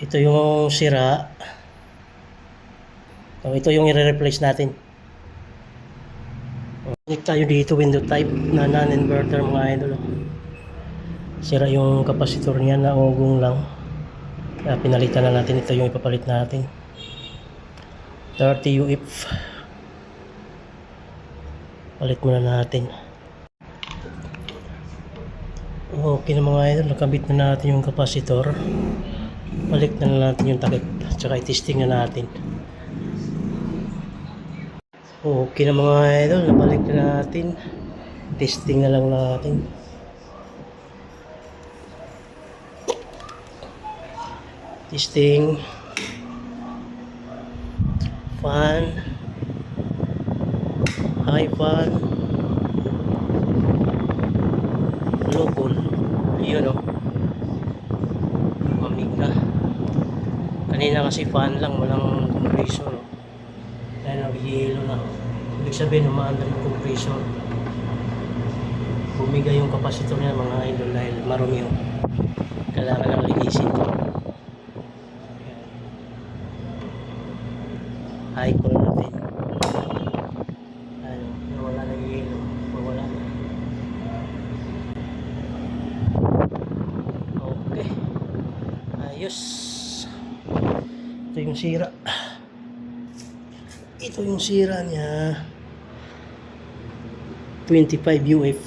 Ito yung sira. So, ito yung i-replace natin. Connect tayo dito, window type na non-inverter mga idol. Sira yung kapasitor niya, naugong lang. Kaya pinalitan na natin. Ito yung ipapalit natin. 30 UF. Palit muna natin. Okay na mga idol, nakabit na natin yung kapasitor. Balik na natin yung takip, tsaka i-testing na natin. Okay na mga idol, nabalik na natin. Testing na lang natin. Testing. Fan. High fan. Low cool. Yun o. Mamig na. Kanina kasi fan lang, walang compressor. Dahil nag-yelo na. Ibig sabihin, umaandar yung compressor. Bumigay yung kapasitor niya mga idol dahil marumi yung kailangan lang linisin. High cool natin. Ano, nawala na yung yelo. Mawala na. Okay. Ayos. Ito yung sira. Ito yung sira niya. 25 UF.